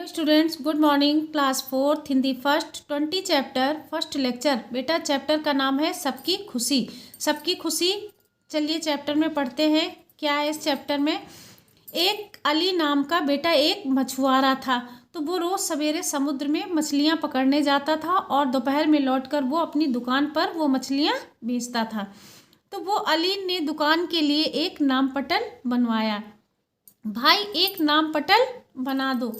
Students, good morning. Class fourth Hindi first 20 chapter first lecture. बेटा chapter का नाम है सबकी खुशी। सबकी खुशी। चलिए चैप्टर में पढ़ते हैं क्या है इस चैप्टर में। एक अली नाम का बेटा एक मछुआरा था। तो वो रोज़ सवेरे समुद्र में मछलियाँ पकड़ने जाता था और दोपहर में लौटकर वो अपनी दुकान पर वो मछलियाँ बेचता था। तो वो अली ने दुकान के लिए एक नाम पटल बनवाया। भाई एक नाम पटल बना दो।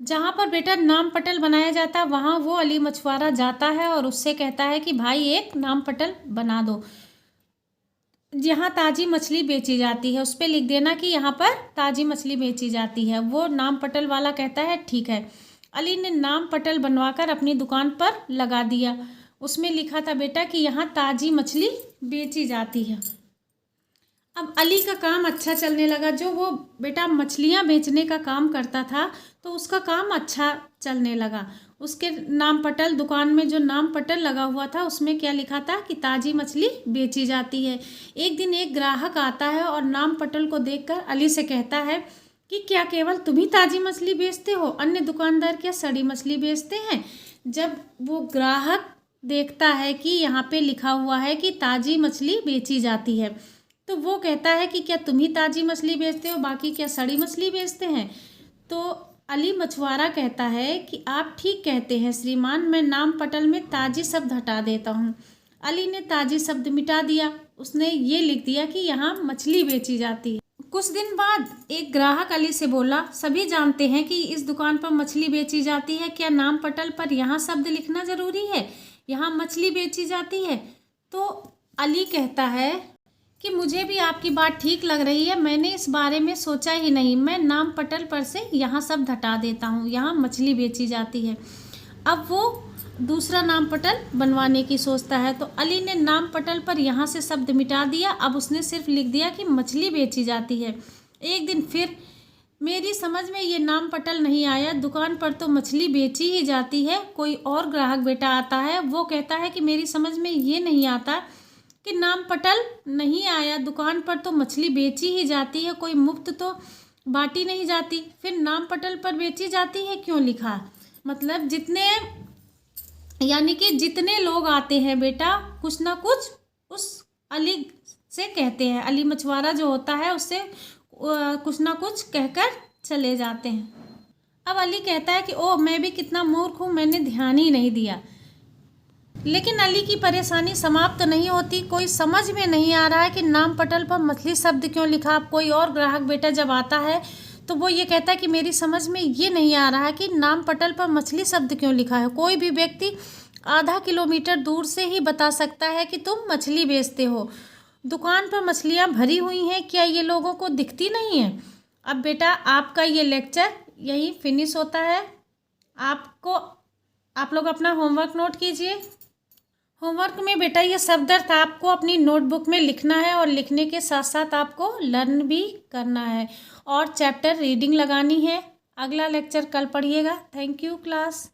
जहाँ पर बेटा नाम पटल बनाया जाता है वहाँ वो अली मछुआरा जाता है और उससे कहता है कि भाई एक नाम पटल बना दो। जहाँ ताज़ी मछली बेची जाती है उस पर लिख देना कि यहाँ पर ताज़ी मछली बेची जाती है। वो नाम पटल वाला कहता है ठीक है। अली ने नाम पटल बनवाकर अपनी दुकान पर लगा दिया। उसमें लिखा था बेटा कि यहाँ ताज़ी मछली बेची जाती है। अब अली का काम अच्छा चलने लगा। जो वो बेटा मछलियाँ बेचने का काम करता था तो उसका काम अच्छा चलने लगा। उसके नाम पटल दुकान में जो नाम पटल लगा हुआ था उसमें क्या लिखा था कि ताज़ी मछली बेची जाती है। एक दिन एक ग्राहक आता है और नाम पटल को देखकर अली से कहता है कि क्या केवल तुम ही ताज़ी मछली बेचते हो, अन्य दुकानदार क्या सड़ी मछली बेचते हैं। जब वो ग्राहक देखता है कि यहाँ पे लिखा हुआ है कि ताज़ी मछली बेची जाती है तो वो कहता है कि क्या तुम ही ताज़ी मछली बेचते हो, बाकी क्या सड़ी मछली बेचते हैं। तो अली मछुआरा कहता है कि आप ठीक कहते हैं श्रीमान, मैं नाम पटल में ताज़ी शब्द हटा देता हूँ। अली ने ताज़ी शब्द मिटा दिया। उसने ये लिख दिया कि यहाँ मछली बेची जाती है। कुछ दिन बाद एक ग्राहक अली से बोला, सभी जानते हैं कि इस दुकान पर मछली बेची जाती है, क्या नाम पटल पर यहाँ शब्द लिखना ज़रूरी है, यहाँ मछली बेची जाती है। तो अली कहता है कि मुझे भी आपकी बात ठीक लग रही है, मैंने इस बारे में सोचा ही नहीं, मैं नाम पटल पर से यहाँ शब्द हटा देता हूँ, यहाँ मछली बेची जाती है। अब वो दूसरा नाम पटल बनवाने की सोचता है तो अली ने नाम पटल पर यहाँ से शब्द मिटा दिया। अब उसने सिर्फ लिख दिया कि मछली बेची जाती है। एक दिन फिर मेरी समझ में ये नाम पटल नहीं आया, दुकान पर तो मछली बेची ही जाती है। कोई और ग्राहक बेटा आता है, वो कहता है कि मेरी समझ में ये नहीं आता कि नाम पटल नहीं आया, दुकान पर तो मछली बेची ही जाती है, कोई मुफ्त तो बांटी नहीं जाती, फिर नाम पटल पर बेची जाती है क्यों लिखा। मतलब यानी कि जितने लोग आते हैं बेटा कुछ ना कुछ उस अली से कहते हैं। अली मछुआरा जो होता है उससे कुछ ना कुछ कहकर चले जाते हैं। अब अली कहता है कि ओह मैं भी कितना मूर्ख हूँ, मैंने ध्यान ही नहीं दिया। लेकिन अली की परेशानी समाप्त नहीं होती। कोई समझ में नहीं आ रहा है कि नाम पटल पर मछली शब्द क्यों लिखा। कोई और ग्राहक बेटा जब आता है तो वो ये कहता है कि मेरी समझ में ये नहीं आ रहा है कि नाम पटल पर मछली शब्द क्यों लिखा है। कोई भी व्यक्ति आधा किलोमीटर दूर से ही बता सकता है कि तुम मछली बेचते हो। दुकान पर मछलियाँ भरी हुई हैं, क्या ये लोगों को दिखती नहीं है। अब बेटा आपका ये लेक्चर यही फिनिश होता है। आप लोग अपना होमवर्क नोट कीजिए। होमवर्क में बेटा ये शब्द अर्थ आपको अपनी नोटबुक में लिखना है और लिखने के साथ साथ आपको लर्न भी करना है और चैप्टर रीडिंग लगानी है। अगला लेक्चर कल पढ़िएगा। Thank you class.